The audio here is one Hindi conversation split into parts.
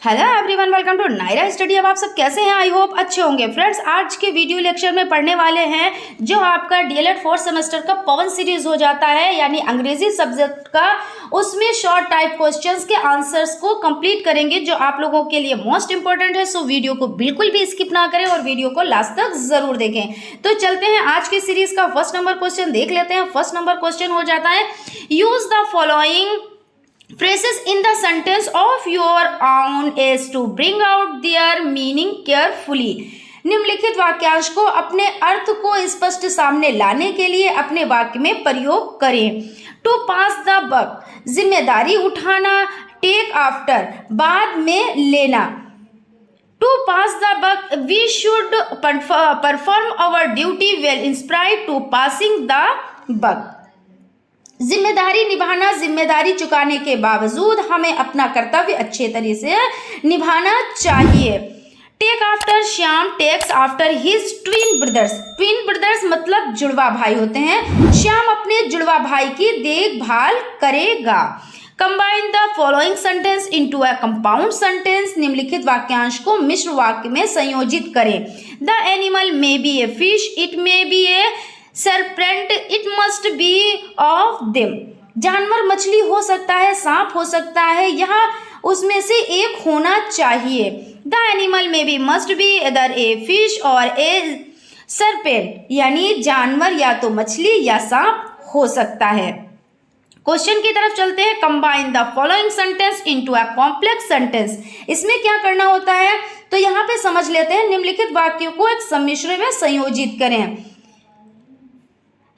Hello everyone, welcome to Nayra study. अब आप सब कैसे हैं? आई होप अच्छे होंगे। फ्रेंड्स, आज के वीडियो लेक्चर में पढ़ने वाले हैं जो आपका डीएलएड फोर्थ सेमेस्टर का पवन सीरीज हो जाता है, यानी अंग्रेजी सब्जेक्ट का। उसमें शॉर्ट टाइप क्वेश्चंस के आंसर्स को कंप्लीट करेंगे जो आप लोगों के लिए मोस्ट इंपॉर्टेंट है। सो वीडियो को बिल्कुल भी स्किप ना करें और वीडियो को लास्ट तक जरूर देखें। तो चलते हैं आज की सीरीज का फर्स्ट नंबर क्वेश्चन देख लेते हैं। फर्स्ट नंबर क्वेश्चन हो जाता है, use the following phrases in the sentence of your own as to bring out their meaning carefully। निम्नलिखित वाक्यांश को अपने अर्थ को स्पष्ट सामने लाने के लिए अपने वाक्य में प्रयोग करें। टू पास द बक, जिम्मेदारी उठाना। टेक आफ्टर, बाद में लेना। To pass the buck, we should perform our duty well inspired to passing the buck. जिम्मेदारी निभाना, जिम्मेदारी चुकाने के बावजूद हमें अपना कर्तव्य अच्छे तरह से निभाना चाहिए। Take after, Shyam takes after his twin brothers. Twin brothers मतलब जुड़वा भाई होते हैं। श्याम अपने जुड़वा भाई की देखभाल करेगा। Combine the following sentence into a compound sentence. निम्नलिखित वाक्यांश को मिश्र वाक्य में संयोजित करें। The animal may be a fish, it may be A serpent, it must be of them। जानवर मछली हो सकता है, सांप हो सकता है, यहाँ उसमें से एक होना चाहिए। The animal may be must be either a fish or a serpent, यानी जानवर या तो मछली या सांप हो सकता है। क्वेश्चन की तरफ चलते हैं। Combine the following sentence into a complex sentence. इसमें क्या करना होता है, तो यहाँ पे समझ लेते हैं। निम्नलिखित वाक्यों को एक सम्मिश्र में संयोजित करें।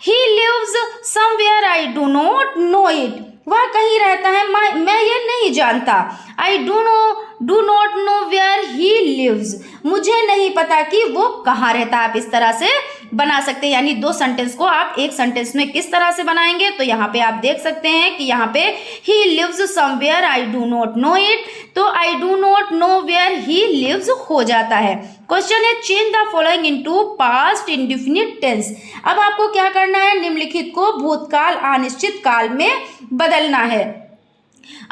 He lives somewhere, I do not know it। वह कहीं रहता है, मैं ये नहीं जानता। I do not know where he lives। मुझे नहीं पता कि वो कहाँ रहता है। आप इस तरह से बना सकते हैं, यानी दो सेंटेंस को आप एक सेंटेंस में किस तरह से बनाएंगे, तो यहाँ पे आप देख सकते हैं कि यहाँ पे he lives somewhere, I do not know it, तो I do not know where he lives हो जाता है। क्वेश्चन है, change the following into past indefinite tense. अब आपको क्या करना है, निम्नलिखित को भूतकाल अनिश्चित काल में बदलना है।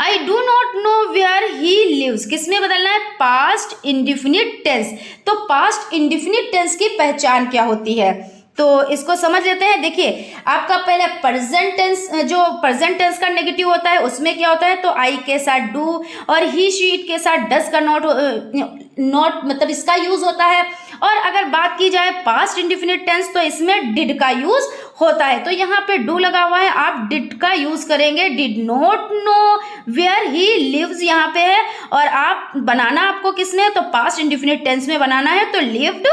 I do not know where he lives किस में बदलना है, पास्ट इंडेफिनिट टेंस। तो पास्ट इंडेफिनिट टेंस की पहचान क्या होती है, तो इसको समझ लेते हैं। देखिए, आपका पहले प्रेजेंट टेंस, जो प्रेजेंट टेंस का नेगेटिव होता है उसमें क्या होता है, तो आई के साथ डू और ही शी इट के साथ डस का नॉट मतलब इसका यूज होता है। और अगर बात की जाए पास्ट इंडेफिनिट टेंस, तो इसमें डिड का यूज होता है। तो यहाँ पे डू लगा हुआ है, आप डिड का यूज करेंगे। Did not know where he lives यहाँ पे है, और आप बनाना आपको किसमें, तो पास्ट इंडेफिनिट टेंस में बनाना है, तो लिव्ड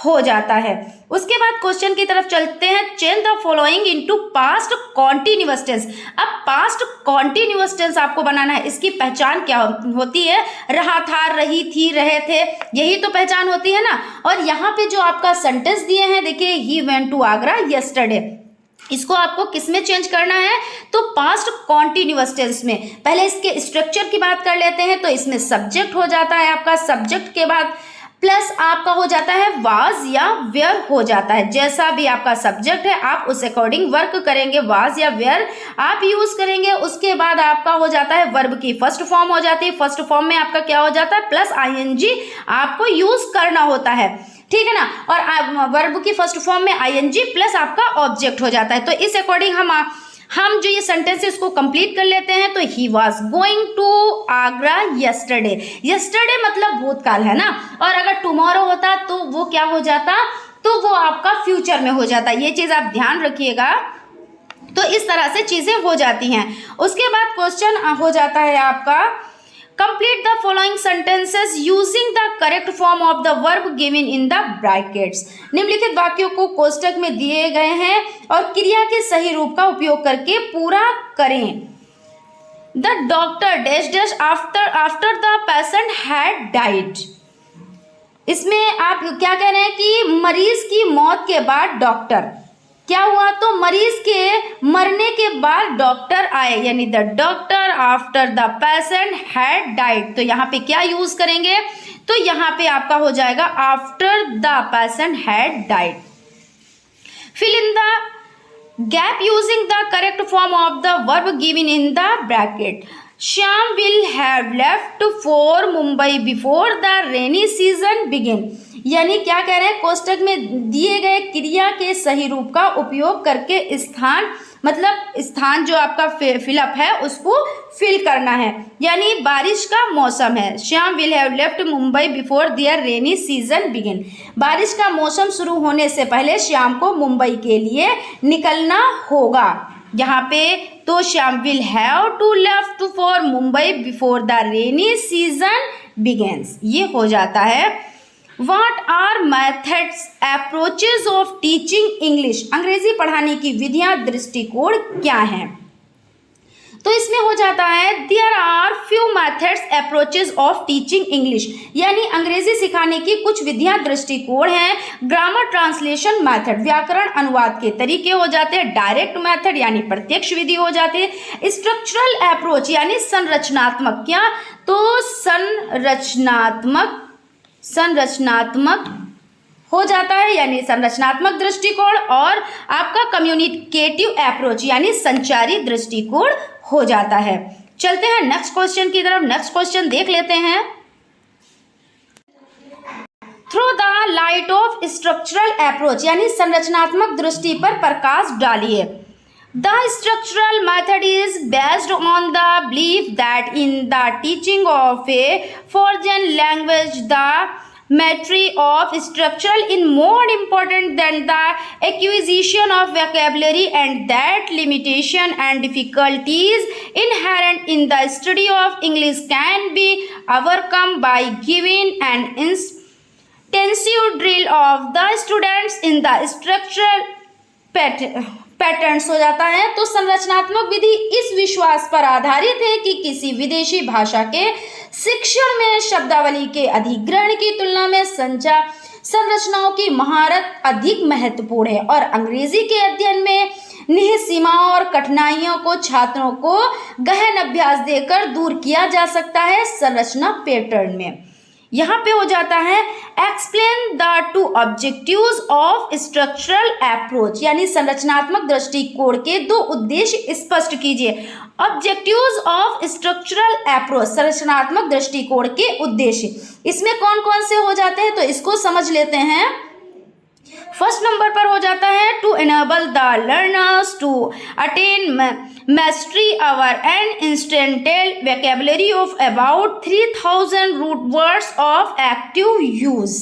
हो जाता है। उसके बाद क्वेश्चन की तरफ चलते हैं। Change the following into past continuous tense. अब पास्ट कॉन्टिन्यूअस टेंस आपको बनाना है। इसकी पहचान क्या होती है, रहा था, रही थी, रहे थे, यही तो पहचान होती है ना। और यहाँ पे जो आपका सेंटेंस दिए हैं, देखिए, he went to Agra yesterday, इसको आपको किस में चेंज करना है, तो पास्ट कॉन्टिन्यूअस टेंस में। पहले इसके स्ट्रक्चर की बात कर लेते हैं। तो इसमें सब्जेक्ट हो जाता है आपका, सब्जेक्ट के बाद प्लस आपका हो जाता है वाज या वेयर हो जाता है। जैसा भी आपका सब्जेक्ट है आप उस अकॉर्डिंग वर्क करेंगे, वाज या वेयर आप यूज करेंगे। उसके बाद आपका हो जाता है वर्ब की फर्स्ट फॉर्म हो जाती है। फर्स्ट फॉर्म में आपका क्या हो जाता है, प्लस आईएनजी आपको यूज करना होता है, ठीक है ना। और वर्ब की फर्स्ट फॉर्म में आईएनजी प्लस आपका ऑब्जेक्ट हो जाता है। तो इस अकॉर्डिंग हम जो ये सेंटेंस है इसको कंप्लीट कर लेते हैं। तो he was going to Agra yesterday. Yesterday मतलब भूतकाल है ना, और अगर टुमारो होता तो वो क्या हो जाता, तो वो आपका फ्यूचर में हो जाता। ये चीज आप ध्यान रखिएगा। तो इस तरह से चीजें हो जाती हैं। उसके बाद क्वेश्चन हो जाता है आपका, complete the following sentences using the correct form of the verb given in the brackets. निम्नलिखित वाक्यों को कोष्टक में दिए गए हैं और क्रिया के सही रूप का उपयोग करके पूरा करें। The doctor dash dash after the patient had died. इसमें आप क्या कह रहे हैं कि मरीज की मौत के बाद डॉक्टर क्या हुआ, तो मरीज के मरने के बाद डॉक्टर आए, यानी the doctor after the patient had died. तो यहाँ पे क्या यूज करेंगे, तो यहाँ पे आपका हो जाएगा after the patient had died. Fill in the gap using the correct form of the verb given in the bracket. Shyam will have left for Mumbai before the rainy season begin. यानी क्या कह रहे हैं, कोष्टक में दिए गए क्रिया के सही रूप का उपयोग करके स्थान, मतलब स्थान जो आपका फिलअप है उसको फिल करना है। यानी बारिश का मौसम है, Shyam will have left Mumbai before their rainy season begin. बारिश का मौसम शुरू होने से पहले श्याम को मुंबई के लिए निकलना होगा। यहाँ पे तो Shyam will have to left for Mumbai before the rainy season begins, ये हो जाता है। What are methods approaches of teaching English? अंग्रेजी पढ़ाने की विधियां, दृष्टिकोण क्या हैं? तो इसमें हो जाता है There are few methods approaches of teaching English, यानी अंग्रेजी सिखाने की कुछ विधियां, दृष्टिकोण हैं। ग्रामर ट्रांसलेशन मेथड, व्याकरण अनुवाद के तरीके हो जाते हैं। डायरेक्ट मेथड यानी प्रत्यक्ष विधि हो जाती है। स्ट्रक्चरल अप्रोच यानी संरचनात्मक, क्या तो संरचनात्मक हो जाता है, यानी संरचनात्मक दृष्टिकोण। और आपका कम्युनिकेटिव अप्रोच यानी संचारी दृष्टिकोण हो जाता है। चलते हैं नेक्स्ट क्वेश्चन की तरफ। नेक्स्ट क्वेश्चन देख लेते हैं। Through the light of structural approach, यानी संरचनात्मक दृष्टि पर प्रकाश डालिए। The structural method is based on the belief that in the teaching of a foreign language, the mastery of structure is more important than the acquisition of vocabulary, and that limitation and difficulties inherent in the study of English can be overcome by giving an intensive drill of the students in the structural patterns हो जाता है। तो संरचनात्मक विधि इस विश्वास पर आधारित है कि किसी विदेशी भाषा के शिक्षण में शब्दावली के अधिग्रहण की तुलना में संचार संरचनाओं की महारत अधिक महत्वपूर्ण है, और अंग्रेजी के अध्ययन में निहित सीमाओं और कठिनाइयों को छात्रों को गहन अभ्यास देकर दूर किया जा सकता है संरचना पैटर्न में। यहाँ पे हो जाता है explain the two objectives of structural approach, यानी संरचनात्मक दृष्टिकोण के दो उद्देश्य स्पष्ट कीजिए। ऑब्जेक्टिव्स ऑफ स्ट्रक्चरल अप्रोच, संरचनात्मक दृष्टिकोण के उद्देश्य, इसमें कौन कौन से हो जाते हैं तो इसको समझ लेते हैं। फर्स्ट नंबर पर हो जाता है to enable the learners to attain mastery our and instantaneous vocabulary of about 3000 root words of active use,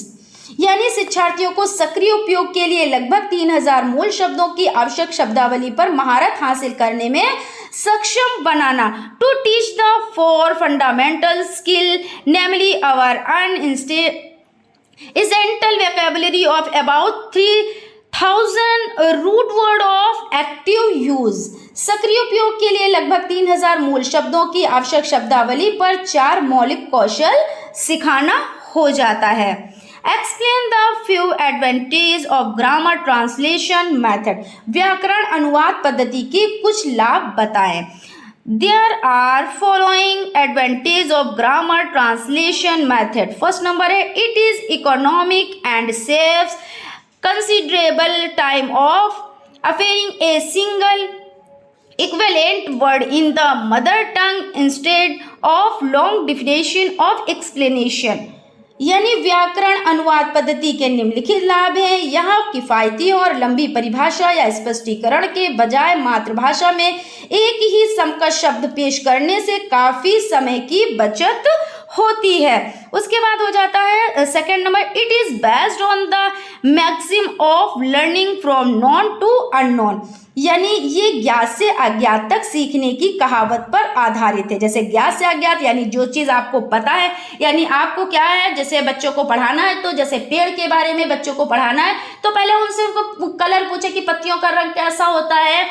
यानी शिक्षार्थियों को सक्रिय उपयोग के लिए लगभग 3000 मूल शब्दों की आवश्यक शब्दावली पर महारत हासिल करने में सक्षम बनाना। To teach the four fundamental skill namely our essential vocabulary of about 3000 root word of active use, सक्रिय उपयोग के लिए लगभग 3000 मूल शब्दों की आवश्यक शब्दावली पर 4 मौलिक कौशल सिखाना हो जाता है। Explain the few advantage of grammar translation method, व्याकरण अनुवाद पद्धति के कुछ लाभ बताएं। There are following advantage of grammar translation method. First number है it is economic and saves considerable time of affairing a single equivalent word in the mother tongue instead of long definition of explanation, यानी व्याकरण अनुवाद पद्धति के निम्नलिखित लाभ हैं। यहाँ किफ़ायती और लंबी परिभाषा या स्पष्टीकरण के बजाय मातृभाषा में एक ही समकक्ष शब्द पेश करने से काफ़ी समय की बचत होती है। उसके बाद हो जाता है second number it is based on the maxim of learning from known to unknown, यानी ये ज्ञात से अज्ञात तक सीखने की कहावत पर आधारित है। जैसे ज्ञात से अज्ञात यानी जो चीज़ आपको पता है, यानी आपको क्या है, जैसे बच्चों को पढ़ाना है तो जैसे पेड़ के बारे में बच्चों को पढ़ाना है तो पहले उनसे उनको कलर पूछे कि पत्तियों का रंग कैसा होता है,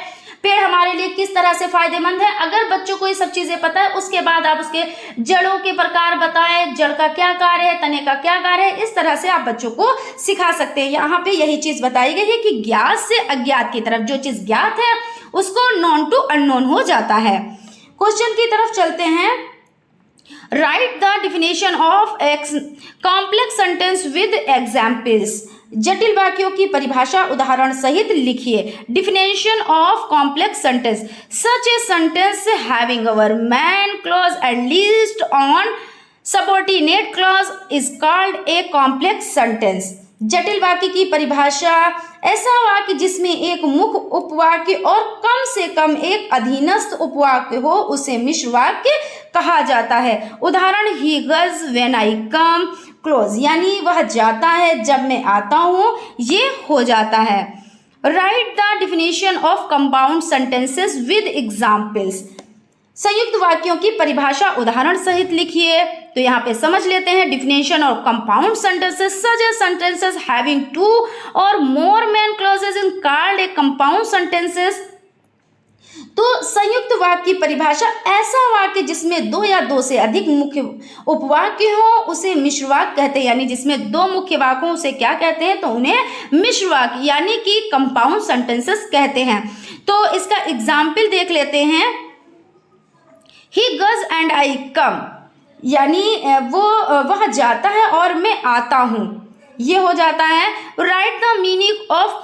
पेड़ हमारे लिए किस तरह से फायदेमंद है। अगर बच्चों को ये सब चीज़ें पता है उसके बाद आप उसके जड़ों के प्रकार बताएं, जड़ का क्या कार्य है, तने का क्या कार्य है, इस तरह से आप बच्चों को सिखा सकते हैं। यहाँ पे यही चीज़ बताई गई है कि ज्ञात से अज्ञात की तरफ, जो चीज़ ज्ञात है उसको नॉन टू अननोन हो जाता है। क्वेश्चन की तरफ चलते हैं। Right the definition of complex sentence with examples, जटिल वाक्यों की परिभाषा उदाहरण सहित लिखिए। Definition of complex sentence, such a sentence having our man clause at least on subordinate clause is called a complex sentence. जटिल वाक्य की परिभाषा, ऐसा वाक्य जिसमें एक मुख्य उपवाक्य और कम से कम एक अधीनस्थ उपवाक्य हो उसे मिश्र वाक्य कहा जाता है। उदाहरण, ही गज व्हेन आई कम क्लोज, यानी वह जाता है जब मैं आता हूँ, ये हो जाता है। Right the definition of compound sentences with examples, संयुक्त वाक्यों की परिभाषा उदाहरण सहित लिखिए। तो यहाँ पे समझ लेते हैं definition of compound sentences, such a sentences having two और more main clauses in called a compound sentences. तो संयुक्त वाक्य की परिभाषा, ऐसा वाक्य जिसमें दो या दो से अधिक मुख्य उपवाक्य हो उसे मिश्र वाक्य कहते हैं, यानी जिसमें दो मुख्य वाक्य हो उसे क्या कहते हैं, तो उन्हें मिश्र वाक्य यानी कि कंपाउंड सेंटेंसेस कहते हैं। तो इसका एग्जाम्पल देख लेते हैं। He goes and I come, यानी वह जाता है और मैं आता हूँ, ये हो जाता है। Right the meaning of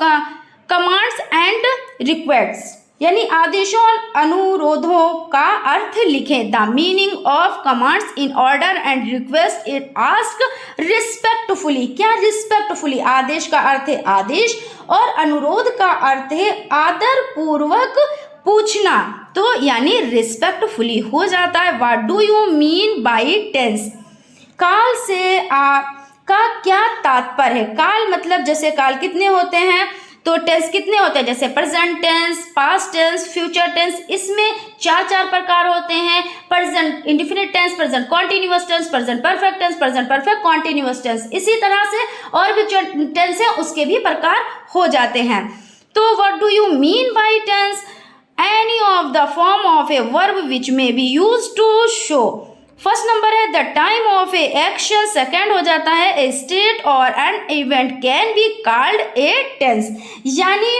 commands and requests, यानी आदेशों और अनुरोधों का अर्थ लिखें। The meaning of commands in order and request it ask respectfully, क्या रिस्पेक्टफुली, आदेश का अर्थ है आदेश और अनुरोध का अर्थ है आदर पूर्वक पूछना, तो यानी रिस्पेक्टफुली हो जाता है। What do you mean by tense, काल से आपका क्या तात्पर्य है। काल मतलब जैसे काल कितने होते हैं, तो टेंस कितने होते हैं, जैसे present tense, past tense, future tense, इसमें चार प्रकार होते हैं। Present indefinite tense, present continuous tense, present perfect tense, present perfect continuous tense, इसी तरह से और भी जो टेंस है उसके भी प्रकार हो जाते हैं। तो what do you mean by tense, any of the form of a verb which may be used to show। First number है the time of a action, second हो जाता है a state or an event can be called a tense, यानी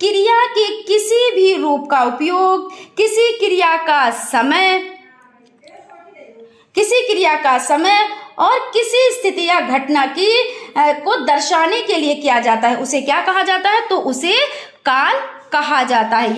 क्रिया के किसी भी रूप का उपयोग किसी क्रिया का समय और किसी स्थिति या घटना की को दर्शाने के लिए किया जाता है, उसे क्या कहा जाता है, तो उसे काल कहा जाता है।